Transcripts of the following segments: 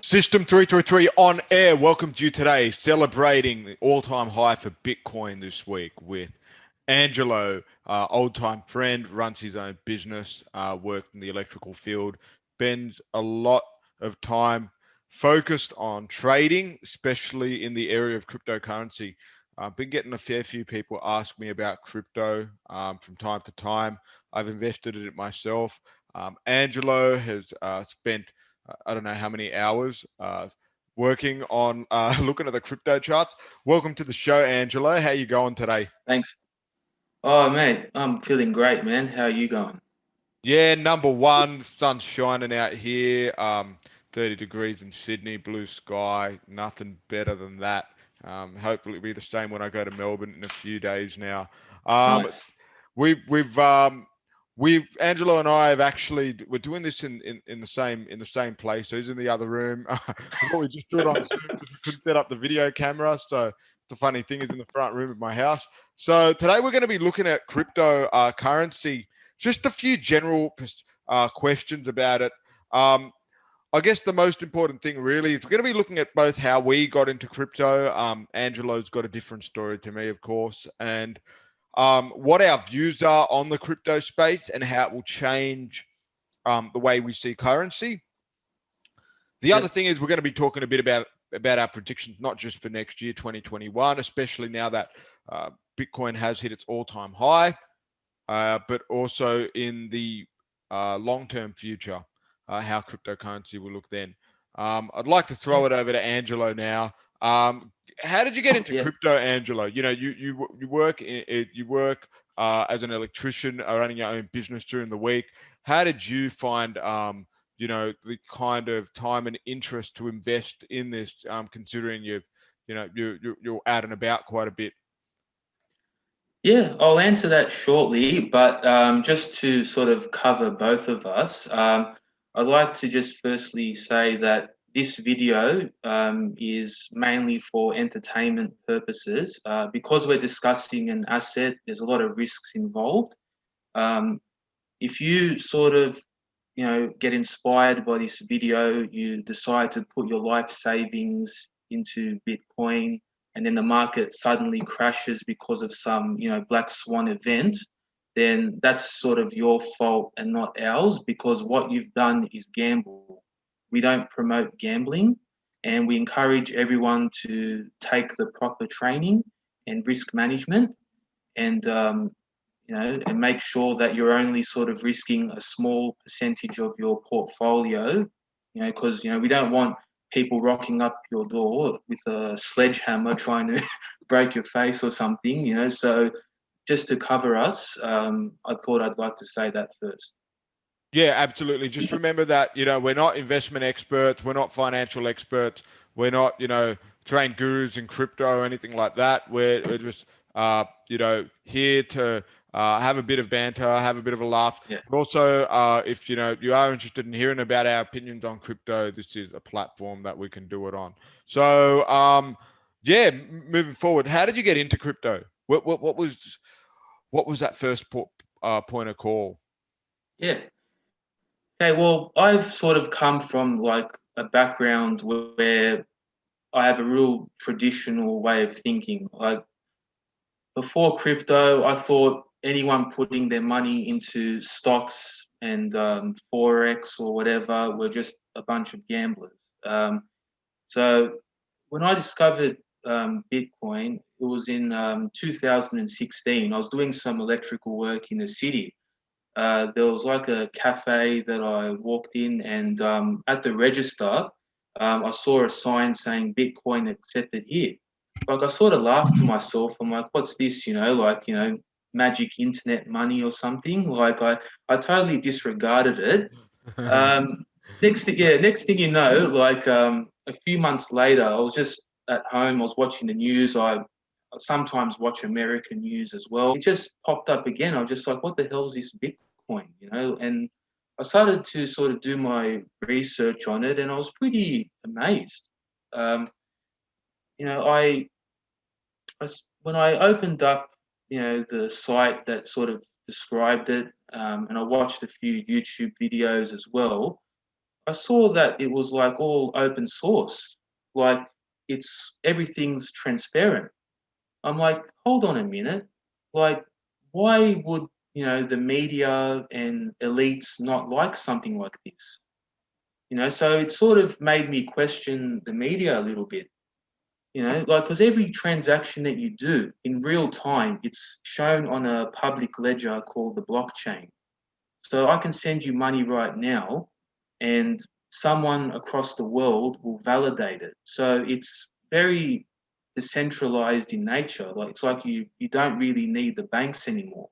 System 333 on air. Welcome to you today, celebrating the all-time high for Bitcoin this week with Angelo, old-time friend, runs his own business, worked in the electrical field, spends a lot of time focused on trading, especially in the area of cryptocurrency. I've been getting a fair few people ask me about crypto from time to time. I've invested in it myself. Angelo has spent I don't know how many hours working on looking at the crypto charts. Welcome to the show, Angelo. How you going today? Thanks. Oh, mate, I'm feeling great, man. How are you going? Yeah, number one, sun's shining out here. 30 degrees in Sydney, blue sky, nothing better than that. Hopefully it'll be the same when I go to Melbourne in a few days now. Um, Nice. we've Angelo and I have actually we're doing this in the same place. So he's in the other room. We thought we'd just do it on Zoom because we couldn't set up the video camera. So the funny thing is in the front room of my house. So today we're going to be looking at crypto currency. Just a few general questions about it. I guess the most important thing really is we're going to be looking at both how we got into crypto. Angelo's got a different story to me, of course, and what our views are on the crypto space and how it will change the way we see currency. The other Yep. thing is we're going to be talking a bit about our predictions, not just for next year, 2021, especially now that Bitcoin has hit its all-time high, but also in the long-term future, how cryptocurrency will look then. I'd like to throw it over to Angelo now. How did you get into Yeah. crypto, Angelo? You know, you work as an electrician, running your own business during the week. How did you find the kind of time and interest to invest in this, considering you're out and about quite a bit? Yeah, I'll answer that shortly, but just to sort of cover both of us, I'd like to just firstly say that this video is mainly for entertainment purposes. Because we're discussing an asset, there's a lot of risks involved. Um, if you sort of get inspired by this video, you decide to put your life savings into Bitcoin, and then the market suddenly crashes because of some, black swan event, then that's sort of your fault and not ours, because what you've done is gamble. We don't promote gambling, and we encourage everyone to take the proper training and risk management, and and make sure that you're only sort of risking a small percentage of your portfolio, because we don't want people rocking up your door with a sledgehammer trying to break your face or something, So just to cover us, I thought I'd like to say that first. Yeah, absolutely. Just remember that, we're not investment experts, we're not financial experts, we're not, trained gurus in crypto or anything like that. We're just, here to have a bit of banter, have a bit of a laugh. Yeah. But also, if, you are interested in hearing about our opinions on crypto, this is a platform that we can do it on. So, yeah, moving forward, how did you get into crypto? What was that first point of call? Yeah. Okay, well, I've sort of come from like a background where I have a real traditional way of thinking. Like, before crypto, I thought anyone putting their money into stocks and forex or whatever were just a bunch of gamblers. So when I discovered Bitcoin, it was in 2016. I was doing some electrical work in the city. There was like a cafe that I walked in, and at the register, I saw a sign saying Bitcoin accepted here. Like, I sort of laughed to myself. I'm like, what's this? Magic internet money or something. Like, I totally disregarded it. Um, next thing you know, like a few months later, I was just at home. I was watching the news. I sometimes watch American news as well. It just popped up again. I was just like, what the hell is this Bitcoin? And I started to sort of do my research on it, and I was pretty amazed. Um, you know, when I opened up, the site that sort of described it, and I watched a few YouTube videos as well. I saw that it was like all open source, like it's everything's transparent. I'm like, hold on a minute, like why would the media and elites not like something like this? So it sort of made me question the media a little bit. Like because every transaction that you do in real time, it's shown on a public ledger called the blockchain. So I can send you money right now, and someone across the world will validate it. So it's very decentralized in nature. Like it's like you don't really need the banks anymore.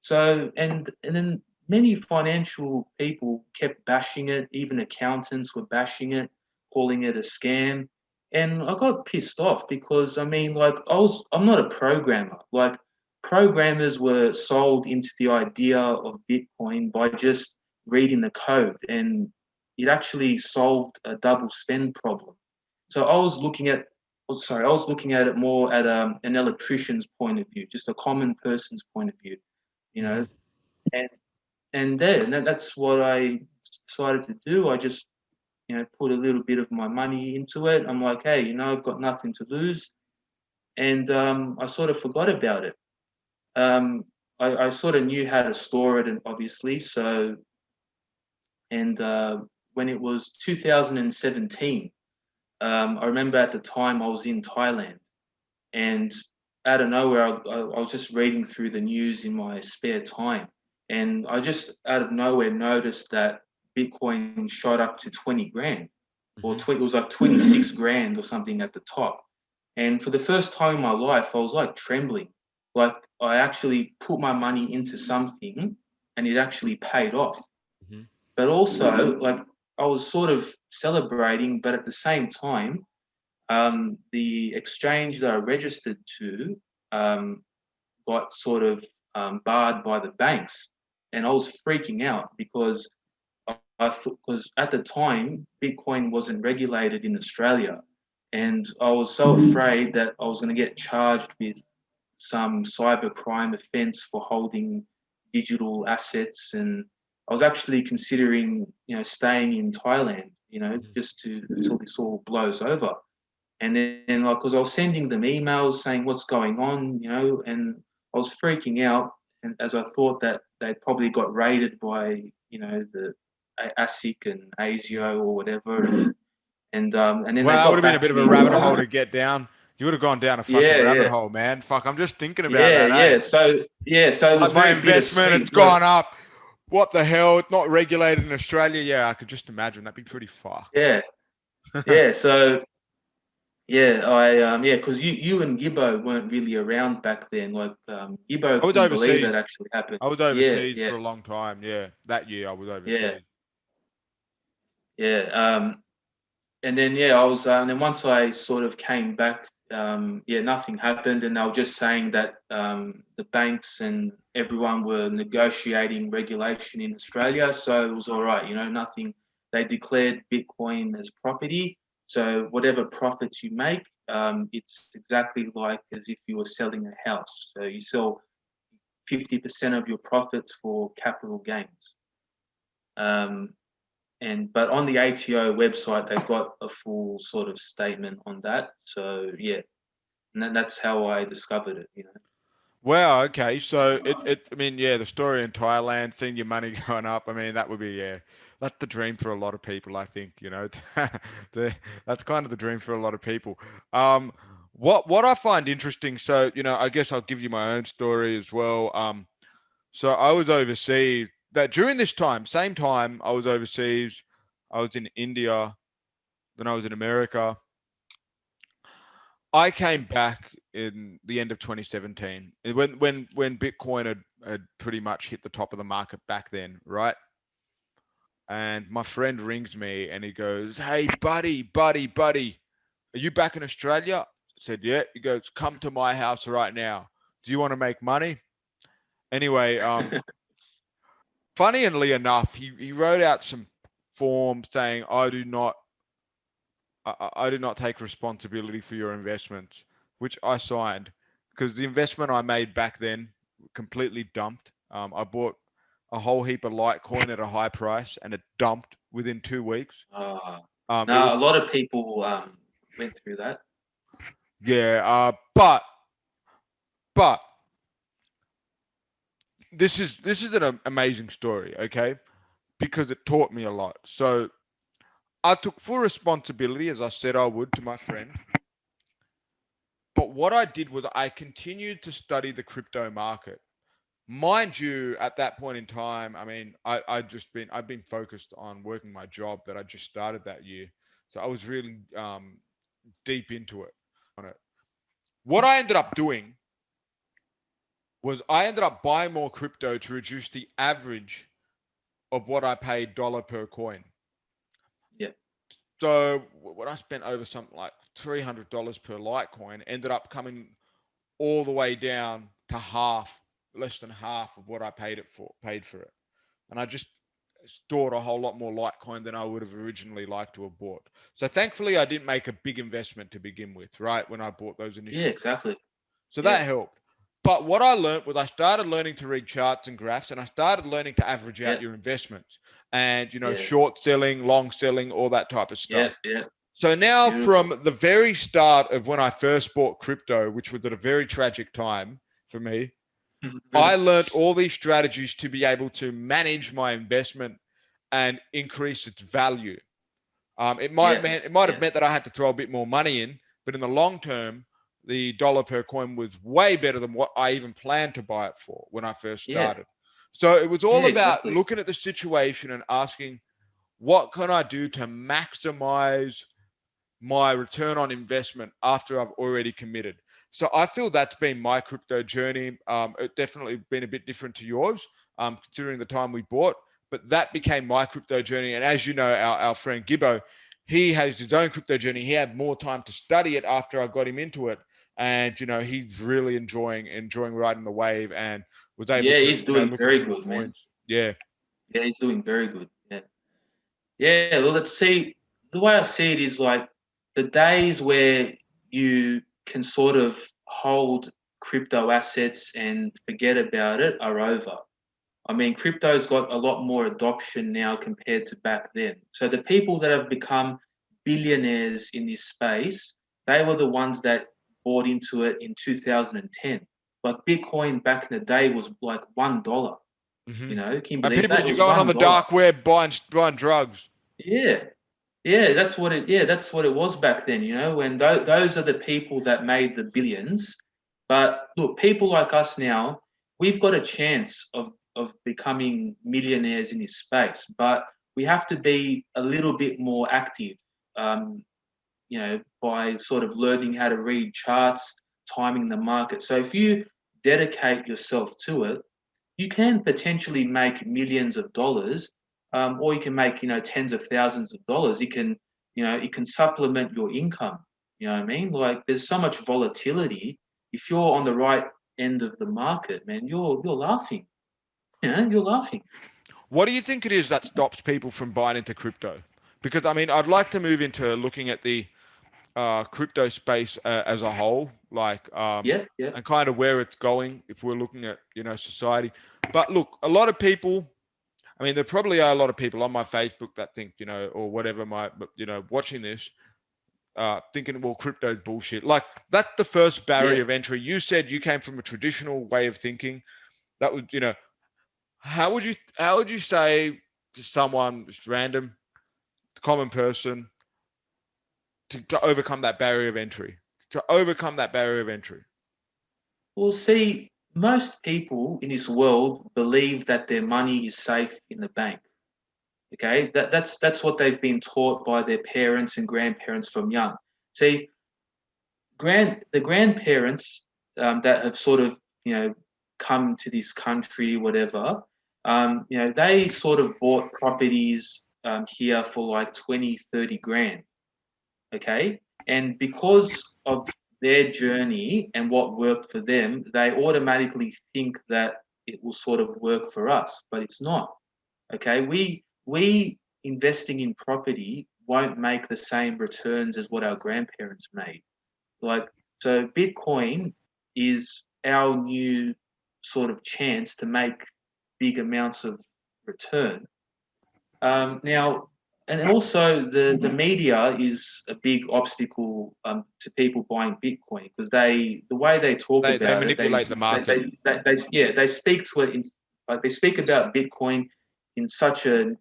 So and then many financial people kept bashing it. Even accountants were bashing it, calling it a scam. And I got pissed off because I mean, like I'm not a programmer. Like programmers were sold into the idea of Bitcoin by just reading the code, and it actually solved a double spend problem. So I was looking at it more at an electrician's point of view, just a common person's point of view, you know, Hmm. and that's what I decided to do. I just put a little bit of my money into it. I'm like, hey, I've got nothing to lose, and I sort of forgot about it. Um, I sort of knew how to store it, and obviously, so and when it was 2017, I remember at the time I was in Thailand, and out of nowhere, I was just reading through the news in my spare time, and I just out of nowhere noticed that Bitcoin shot up to 20 grand, or Hmm. 20, it was like 26 grand or something at the top. And for the first time in my life, I was like trembling. Like I actually put my money into something and it actually paid off. Hmm. But also, like I was sort of celebrating, but at the same time, the exchange that I registered to um, got sort of barred by the banks, and I was freaking out because I thought because at the time Bitcoin wasn't regulated in Australia, and I was so afraid that I was going to get charged with some cybercrime offence for holding digital assets, and I was actually considering staying in Thailand, just to until this all blows over. And then, like, because I was sending them emails saying what's going on, and I was freaking out. And as I thought that they probably got raided by, the ASIC and ASIO or whatever. And then they Wow, it would got have been a back bit to of a me. rabbit hole to get down. You would have gone down a fucking Yeah, rabbit yeah, hole, man. Fuck, I'm just thinking about yeah, that, eh? yeah. So it was Like my very investment, it's bittersweet. Like, gone up. What the hell? It's not regulated in Australia. Yeah, I could just imagine. That'd be pretty fucked. yeah, yeah. So yeah, yeah, because you and Gibbo weren't really around back then. Like, Gibbo I was couldn't believe that overseas. actually happened. I was Yeah, overseas yeah, for a long time. Yeah, that year I was yeah, overseas. yeah. And then and then once I sort of came back, yeah, nothing happened, and they were just saying that the banks and everyone were negotiating regulation in Australia, so it was all right, nothing. They declared Bitcoin as property, so whatever profits you make, it's exactly like as if you were selling a house. So you sell 50% of your profits for capital gains. Um, but on the ATO website, they've got a full sort of statement on that. So yeah, and that's how I discovered it. Wow, okay. So I mean, yeah, the story in Thailand, seeing your money going up, I mean, that would be, yeah, that's the dream for a lot of people, I think, the, that's kind of the dream for a lot of people. Um, what I find interesting, so, I guess I'll give you my own story as well. So I was overseas that during this time, same time I was overseas, I was in India, then I was in America. I came back in the end of 2017 when Bitcoin had pretty much hit the top of the market back then, right? And my friend rings me and he goes, "Hey, buddy, are you back in Australia?" I said, "Yeah." He goes, "Come to my house right now. Do you want to make money?" Anyway, funnily enough, he wrote out some forms saying, I do not take responsibility for your investments, which I signed because the investment I made back then completely dumped. I bought a whole heap of Litecoin at a high price and it dumped within 2 weeks. Uh, It now was a lot of people went through that. yeah, but this is an amazing story, okay? Because it taught me a lot. So I took full responsibility, as I said I would, to my friend. But what I did was I continued to study the crypto market. Mind you, at that point in time, I mean, I've been focused on working my job that I just started that year. So I was really deep into it on it. What I ended up doing was I ended up buying more crypto to reduce the average of what I paid dollar per coin. Yeah, So when I spent over something like $300 per Litecoin, ended up coming all the way down to half, less than half of what I paid for it. And I just stored a whole lot more Litecoin than I would have originally liked to have bought. So thankfully, I didn't make a big investment to begin with, right? When I bought those yeah, initial coins. exactly. So Yeah, that helped. But what I learned was I started learning to read charts and graphs, and I started learning to average yeah, out your investments and, yeah, short selling, long selling, all that type of yeah, stuff. yeah. So now, Beautiful. from the very start of when I first bought crypto, which was at a very tragic time for me, I learned all these strategies to be able to manage my investment and increase its value. It Yes, might have yeah, meant that I had to throw a bit more money in, but in the long term, the dollar per coin was way better than what I even planned to buy it for when I first yeah, started. So it was all yeah, about exactly. looking at the situation and asking, what can I do to maximize my return on investment after I've already committed? So I feel that's been my crypto journey. It definitely been a bit different to yours, considering the time we bought, but that became my crypto journey. And as you know, our friend Gibbo, he has his own crypto journey. He had more time to study it after I got him into it. And he's really enjoying riding the wave and was able Yeah, to, he's doing look very into more good, man. coins. Yeah. Yeah, he's doing very good. Yeah, yeah. Well, let's see. The way I see it is like the days where you can sort of hold crypto assets and forget about it are over. I mean, crypto's got a lot more adoption now compared to back then. So the people that have become billionaires in this space, they were the ones that bought into it in 2010. Like Bitcoin back in the day was like $1. Hmm. Can you And believe people that? It are was going on the $1. dark web buying drugs. Yeah, yeah, that's what it was back then, when those are the people that made the billions. But look, people like us now, we've got a chance of becoming millionaires in this space, but we have to be a little bit more active, by sort of learning how to read charts, timing the market. So if you dedicate yourself to it, you can potentially make millions of dollars, or you can make tens of thousands of dollars. It can supplement your income. You know what I mean? Like there's so much volatility. If you're on the right end of the market, man, you're laughing. You're laughing. What do you think it is that stops people from buying into crypto? Because I mean, I'd like to move into looking at the crypto space as a whole, like Yeah, yeah, and kind of where it's going if we're looking at society. But look, a lot of people. I mean, there probably are a lot of people on my Facebook that think or whatever watching this. Thinking, well, crypto's bullshit. Like that's the first yeah. barrier of entry. You said you came from a traditional way of thinking. That was, how would you say to someone just random, common person, to overcome that barrier of entry? To overcome that barrier of entry. Well, see, most people in this world believe that their money is safe in the bank. Okay, that's what they've been taught by their parents and grandparents from young. See, the grandparents that have sort of come to this country, whatever, they sort of bought properties here for like 20, 30 grand. Okay, and because of their journey and what worked for them, they automatically think that it will sort of work for us, but it's not. Okay, we investing in property won't make the same returns as what our grandparents made. Like, so Bitcoin is our new sort of chance to make big amounts of return. Now, and also the media is a big obstacle to people buying Bitcoin, because the way they talk They about it, manipulate the market. they speak to it in, like, they speak about Bitcoin in such a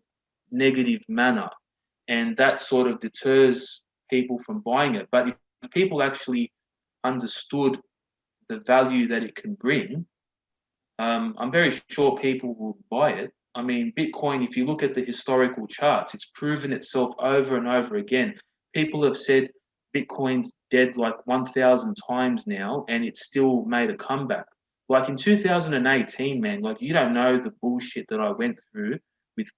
negative manner, and that sort of deters people from buying it. But if people actually understood the value that it can bring, I'm very sure people will buy it. I mean, Bitcoin, if you look at the historical charts, it's proven itself over and over again. People have said Bitcoin's dead like 1,000 times now, and it's still made a comeback. Like in 2018, man, like, you don't know the bullshit that I went through with,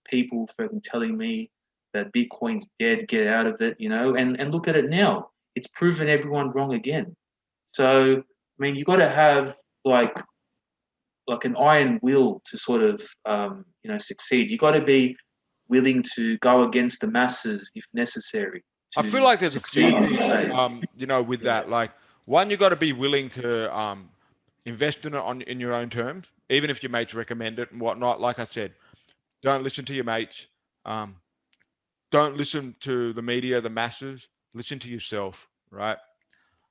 people fucking telling me that Bitcoin's dead, get out of it, and look at it now. It's proven everyone wrong again. So, I mean, you got to have like an iron will to sort of succeed. You got to be willing to go against the masses if necessary I feel to like there's a few succeed in this things, space. with Yeah, that. Like, one, you got to be willing to invest in it in your own terms, even if your mates recommend it and whatnot. Like I said, don't listen to your mates. Um, don't listen to the media, the masses. Listen to yourself, right?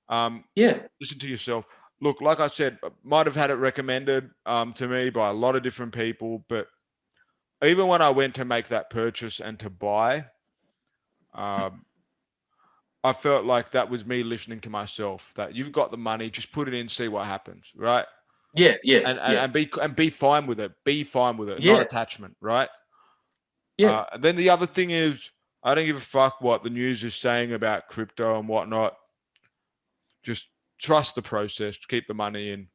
Um, yeah, listen to yourself. Look, like I said, might have had it recommended to me by a lot of different people, but even when I went to make that purchase and to buy, um, I felt like that was me listening to myself. That you've got the money, just put it in, see what happens, right? yeah, yeah, And and, yeah, and be fine with it. Be fine with it, not yeah, attachment, right? yeah, And then the other thing is, I don't give a fuck what the news is saying about crypto and whatnot. Just trust the process, keep the money in.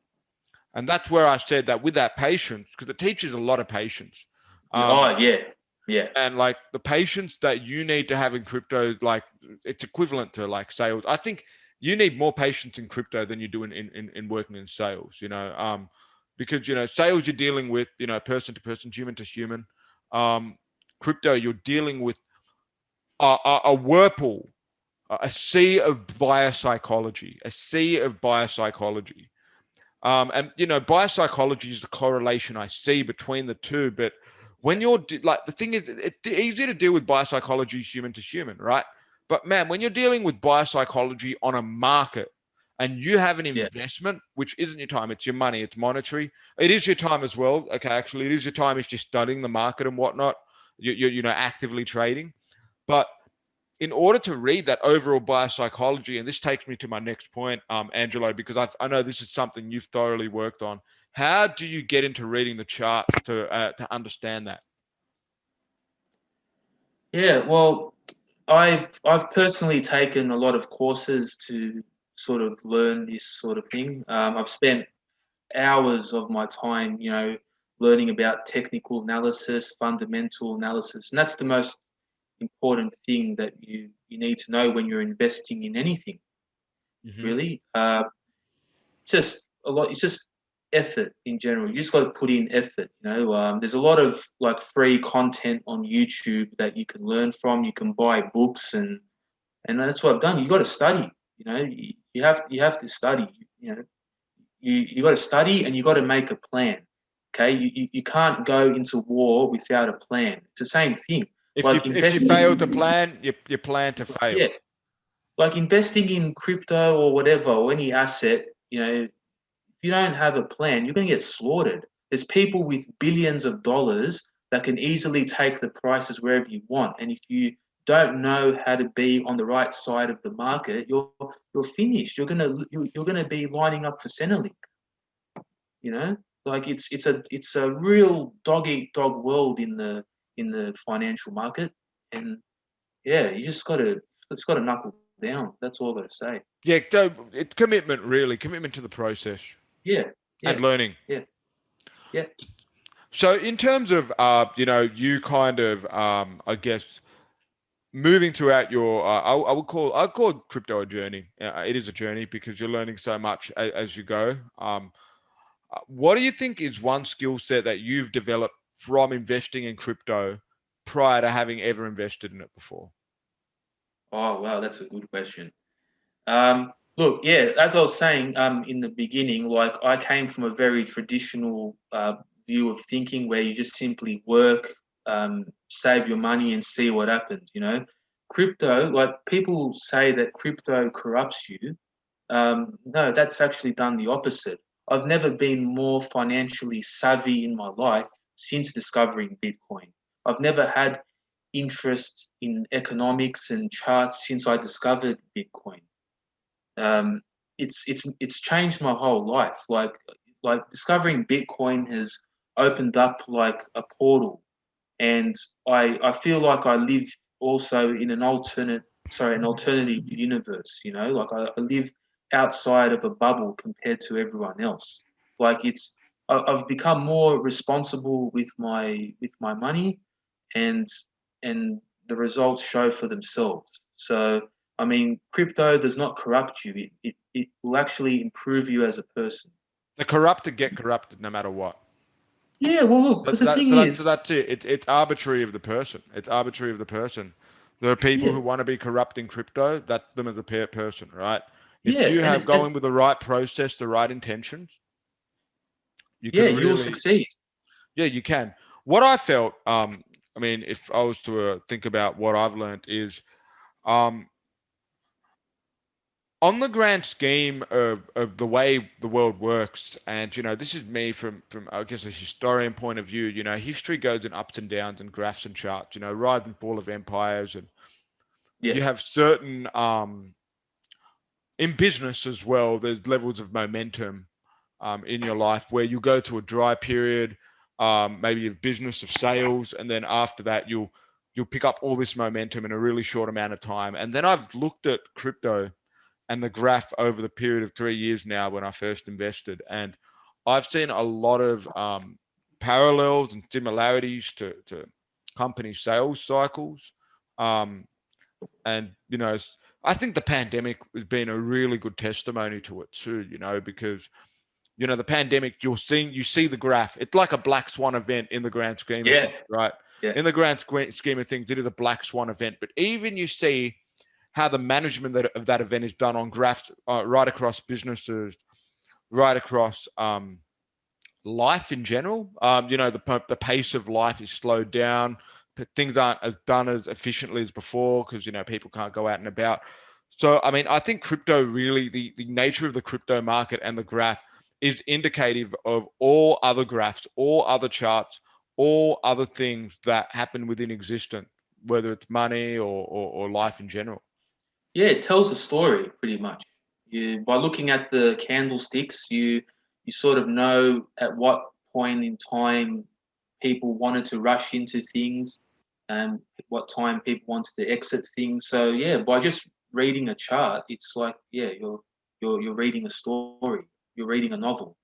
And that's where I said that with that patience, because it teaches a lot of patience. yeah. Um, Oh, yeah, yeah, and like the patience that you need to have in crypto, like it's equivalent to like sales. I think you need more patience in crypto than you do in working in sales, because, sales you're dealing with, person to person, human to human. Um, crypto, you're dealing with a whirlpool, a sea of biopsychology, a sea of biopsychology. And biopsychology is the correlation I see between the two. But when you're like, the thing is, it's easy to deal with biopsychology human to human, right? But man, when you're dealing with biopsychology on a market and you have an yeah, investment, which isn't your time, it's your money, it's monetary. It is your time as well. Okay, actually, it is your time. It's just studying the market and whatnot. You're actively trading. But in order to read that overall biopsychology, and this takes me to my next point, Angelo, because I know this is something you've thoroughly worked on. How do you get into reading the charts to understand that? yeah. Well, I've personally taken a lot of courses to sort of learn this sort of thing. I've spent hours of my time, learning about technical analysis, fundamental analysis, and that's the most important thing that you need to know when you're investing in anything. Hmm. Really, it's just a lot. It's just effort in general. You just got to put in effort. There's a lot of like free content on YouTube that you can learn from. You can buy books, and that's what I've done. You got to study. You have to study. You got to study and you got to make a plan. Okay, you can't go into war without a plan. It's the same thing. Like If you fail to investing, plan, you plan to fail. yeah, like investing in crypto or whatever or any asset. If you don't have a plan, you're going to get slaughtered. There's people with billions of dollars that can easily take the prices wherever you want, and if you don't know how to be on the right side of the market, you're finished. You're gonna be lining up for Centrelink. You know, like it's a real dog eat dog world in the financial market, and yeah, you just gotta knuckle down. That's all I gotta say. Yeah, it's commitment, really, commitment to the process Yeah, and yeah, learning. yeah, yeah. So, in terms of, you kind of, I guess, moving throughout your, I would call crypto a journey. It is a journey because you're learning so much as you go. What do you think is one skill set that you've developed from investing in crypto prior to having ever invested in it before? Oh wow, that's a good question. Look, yeah, as I was saying in the beginning, like I came from a very traditional view of thinking where you just simply work. save your money and see what happens. Crypto, like people say that crypto corrupts you. No, that's actually done the opposite. I've never been more financially savvy in my life since discovering Bitcoin. I've never had interest in economics and charts since I discovered Bitcoin. Um, it's changed my whole life. Like discovering Bitcoin has opened up like a portal, and I feel like I live also in an alternative universe. Like I live outside of a bubble compared to everyone else. Like I've become more responsible with my money, and and the results show for themselves. So I mean, crypto does not corrupt you. It will actually improve you as a person. The corrupted get corrupted no matter what. Yeah, well, look, because But the that, thing so that's so is, that's it. It's arbitrary of the person. It's arbitrary of the person. There are people yeah, who want to be corrupting crypto. That's them as a person, right? If yeah, you and have it, and going with the right process, the right intentions, you yeah, can you'll really, succeed. yeah, you can. What I felt, I mean, if I was to think about what I've learned is, um, on the grand scheme of the way the world works, and this is me from I guess a historian point of view. History goes in ups and downs and graphs and charts. Rise and fall of empires, and Yeah, you have certain in business as well. There's levels of momentum in your life where you go to a dry period, maybe of business of sales, and then after that you'll pick up all this momentum in a really short amount of time. And then I've looked at crypto and the graph over the period of 3 years now when I first invested. And I've seen a lot of parallels and similarities to company sales cycles. Um, and, I think the pandemic has been a really good testimony to it too, because, the pandemic, you see the graph. It's like a black swan event in the grand scheme of yeah, things, right? yeah, In the grand scheme of things, it is a black swan event. But even you see how the management of that event is done on graphs right across businesses, right across life in general. The pace of life is slowed down. Things aren't as done as efficiently as before because people can't go out and about. So I mean, I think crypto really the nature of the crypto market and the graph is indicative of all other graphs, all other charts, all other things that happen within existence, whether it's money or life in general. yeah. It tells a story pretty much. By looking at the candlesticks, you sort of know at what point in time people wanted to rush into things, and what time people wanted to exit things. So yeah, by just reading a chart, it's like yeah, you're reading a story. You're reading a novel.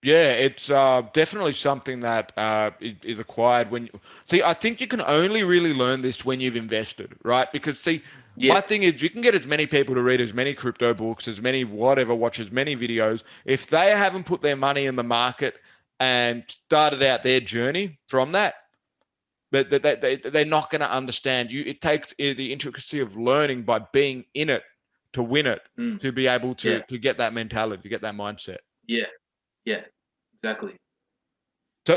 Yeah, it's definitely something that is acquired when you see. I think you can only really learn this when you've invested, right? Because see, Yeah. my thing is you can get as many people to read as many crypto books, as many whatever, watch as many videos. If they haven't put their money in the market and started out their journey from that, but they're not going to understand you. It takes the intricacy of learning by being in it to win it, Mm. to be able to Yeah. to get that mentality, to get that mindset. Yeah. Yeah. Exactly.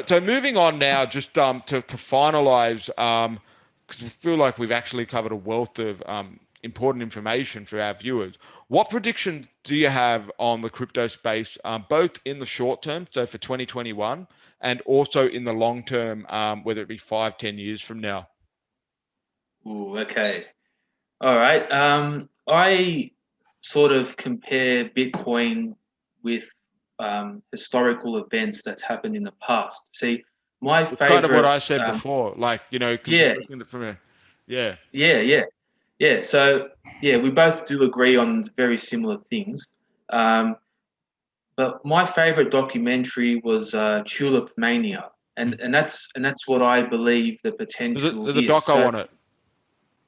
So moving on now, just to finalize, because we feel like we've actually covered a wealth of important information for our viewers. What predictions do you have on the crypto space, both in the short term, so for 2021, and also in the long term, whether it be 5, 10 years from now? Ooh, okay. All right. I sort of compare Bitcoin with historical events that's happened in the past. See, my It's kind of what favorite, I said before, like because you're yeah, looking at it from a, yeah. yeah, yeah, yeah. So, yeah, we both do agree on very similar things. Um, but my favorite documentary was Tulip Mania, and that's what I believe the There's a potential there's a is. doco So, on it.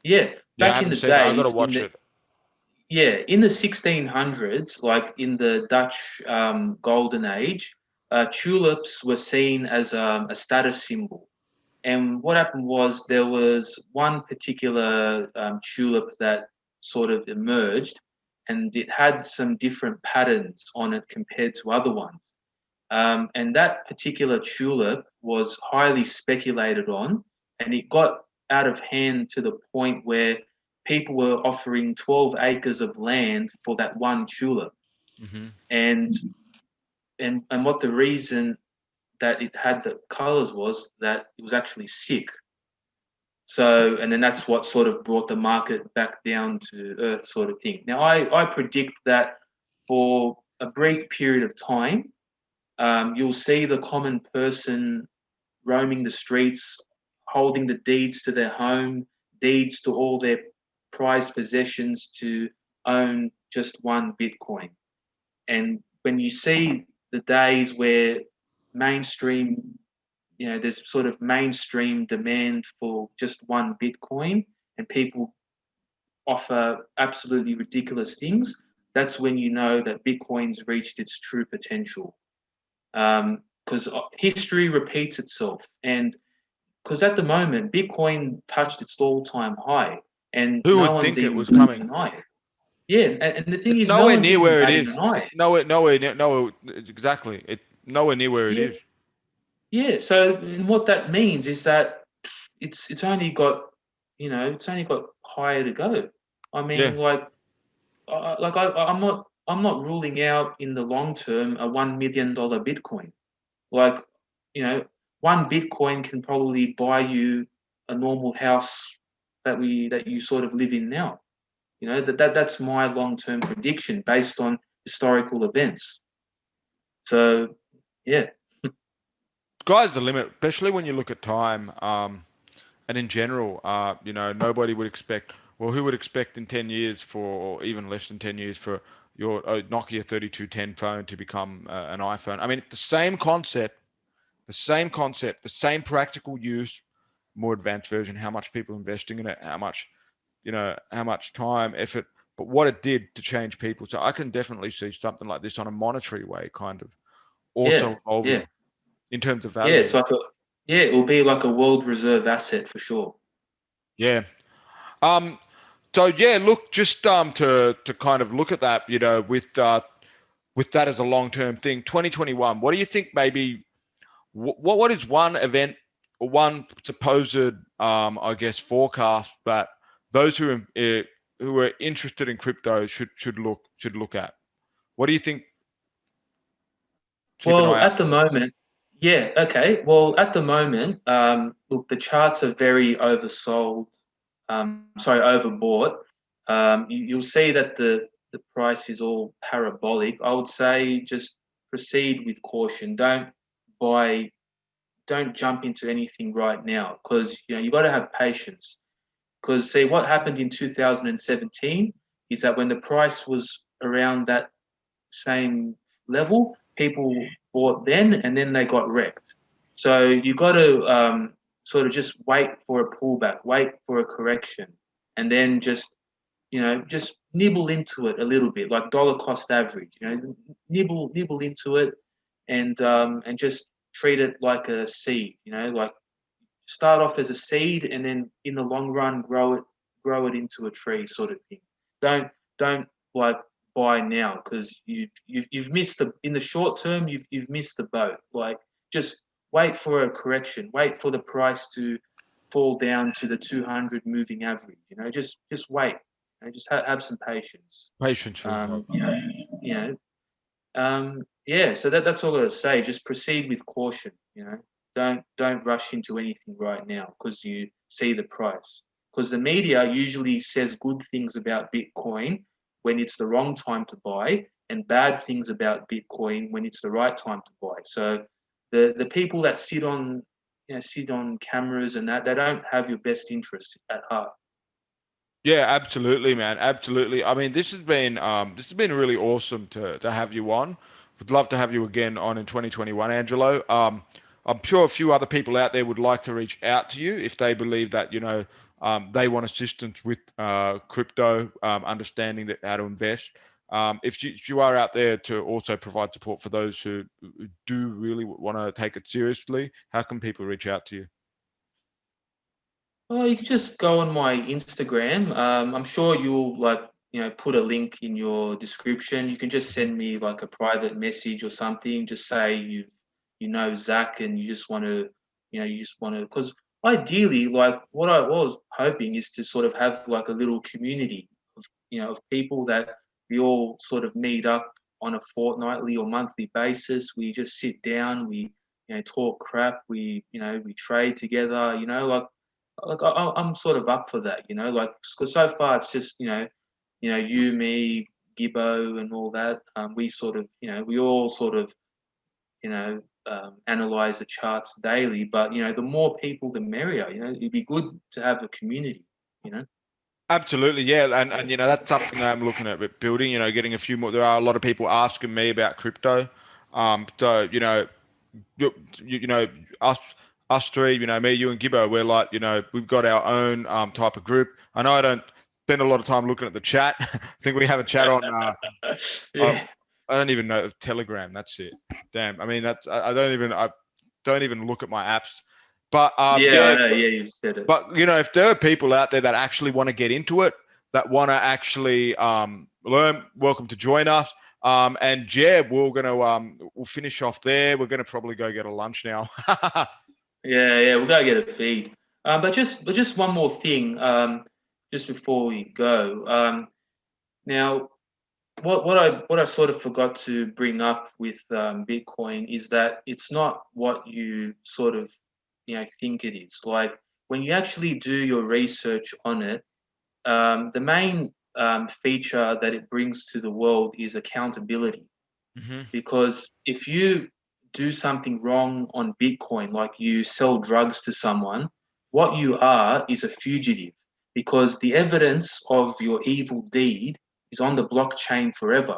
yeah, Yeah, I back in haven't the seen it. I got to days, watch it. in the 1600s, like in the Dutch Golden Age, tulips were seen as a status symbol. And what happened was there was one particular tulip that sort of emerged, and it had some different patterns on it compared to other ones. And that particular tulip was highly speculated on, and it got out of hand to the point where people were offering 12 acres of land for that one tulip. Mm-hmm. And and what the reason that it had the colors was that it was actually sick. So, and then that's what sort of brought the market back down to earth, sort of thing. Now, I predict that for a brief period of time, you'll see the common person roaming the streets, holding the deeds to their home, deeds to all their prized possessions to own just one Bitcoin. And when you see the days where mainstream, there's sort of mainstream demand for just one Bitcoin and people offer absolutely ridiculous things, that's when you know that Bitcoin's reached its true potential. Because history repeats itself. And because at the moment, Bitcoin touched its all-time high, and Who no would one's think it even was going to coming? deny it. Yeah, and the thing It's is, no nowhere one's near even where it batting is. an eye. Nowhere, exactly. Nowhere near where it Yeah, is. yeah. So, and what that means is that it's only got, it's only got higher to go. I Yeah. mean, I'm not ruling out in the long term a $1 million Bitcoin. Like, you know, one Bitcoin can probably buy you a normal house that you sort of live in now. That's my long term prediction based on historical events. So yeah, Sky's the limit, especially when you look at time. And in general, nobody would expect. Well, who would expect in 10 years or even less than 10 years for your Nokia 3210 phone to become an iPhone? I mean, the same practical use, more advanced version. How much people investing in it? How much time, effort, but what it did to change people. So I can definitely see something like this on a monetary way, kind of yeah, also yeah, evolving in terms of yeah. value. It will be like a world reserve asset for sure. Yeah. Um, So yeah, look, just to kind of look at that, with that as a long term thing, 2021. What do you think? Maybe what is one event or one supposed I guess forecast that those who are interested in crypto should look at? What do you think? Keep an Well, eye out at the for. moment, yeah, okay. Well, at the moment, look, the charts are very oversold. Sorry, overbought. You'll see that the price is all parabolic. I would say just proceed with caution. Buy, don't jump into anything right now because you got to have patience. Because see, what happened in 2017 is that when the price was around that same level, people bought then, and then they got wrecked. So you got to sort of just wait for a pullback, wait for a correction, and then just nibble into it a little bit, like dollar cost average. Nibble into it, and just treat it like a seed. Like start off as a seed, and then in the long run grow it into a tree, sort of thing. Don't like buy now because you've missed the in the short term you've missed the boat. Like just wait for a correction, wait for the price to fall down to the 200 moving average. Just wait. Just have some patience. Patience really Um, help. you know, you know, yeah, so that's all I gotta say. Just proceed with caution. Don't rush into anything right now because you see the price. Because the media usually says good things about Bitcoin when it's the wrong time to buy, and bad things about Bitcoin when it's the right time to buy. So the people that sit on cameras and that they don't have your best interest at heart. Yeah, absolutely, man. Absolutely. I mean, this has been really awesome to have you on. Would love to have you again on in 2021, Angelo. I'm sure a few other people out there would like to reach out to you if they believe that they want assistance with crypto, understanding that how to invest. If you are out there to also provide support for those who do really want to take it seriously, how can people reach out to you? Oh, you can just go on my Instagram. I'm sure you'll put a link in your description. You can just Mhm. send me like a private message or something. Just say you know Zach and you just want to, because ideally, like what I was hoping is to sort of have like a little community of of people that we all sort of meet up on a fortnightly or monthly basis. We just sit down, we talk crap, we trade together. I'm sort of up for that. Like because so far it's just you, me, Gibbo, and all that. We sort of we all sort of analyze the charts daily. But the more people, the merrier. It'd be good to have a community. You know. Absolutely, yeah, and that's something that I'm looking at building. Getting a few more. There are a lot of people asking me about crypto. So you, you know us us three, me, you, and Gibbo, we're like, we've got our own type of group. I know I don't spend a lot of time looking at the chat. I think we have a chat on Yeah. I don't even know Telegram. That's it. Damn. I mean, I don't even look at my apps. But Yeah, I yeah, know. Yeah, you said it. but if there are people out there that actually want to get into it, that want to actually learn, welcome to join us. And yeah, we'll finish off there. We're gonna probably go get a lunch now. Yeah, yeah, we'll go get a feed. But just one more thing, just before we go. Now, what I sort of forgot to bring up with Bitcoin is that it's not what you sort of think it is. Like when you actually do your research on it, the main feature that it brings to the world is accountability. Hmm. Because if you do something wrong on Bitcoin, like you sell drugs to someone, what you are is a fugitive because the evidence of your evil deed is on the blockchain forever.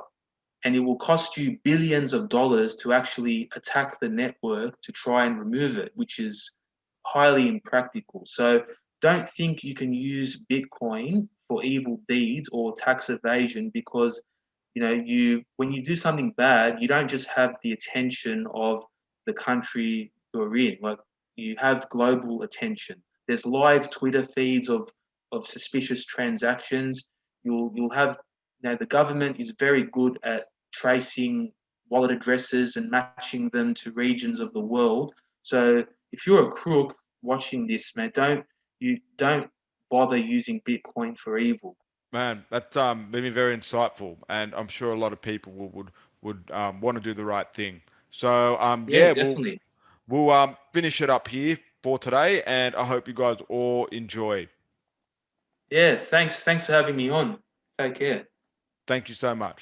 And it will cost you billions of dollars to actually attack the network to try and remove it, which is highly impractical. So don't think you can use Bitcoin for evil deeds or tax evasion because you when you do something bad, you don't just have the attention of the country you're in. Like you have global attention. There's live Twitter feeds of suspicious transactions. You'll have the government is very good at tracing wallet addresses and matching them to regions of the world. So if you're a crook watching this, man, don't bother using Bitcoin for evil. Man, that's been very insightful, and I'm sure a lot of people would want to do the right thing. So Yeah, yeah, we'll definitely. we'll finish it up here for today, and I hope you guys all enjoy. Yeah, thanks for having me on. Take care. Thank you so much.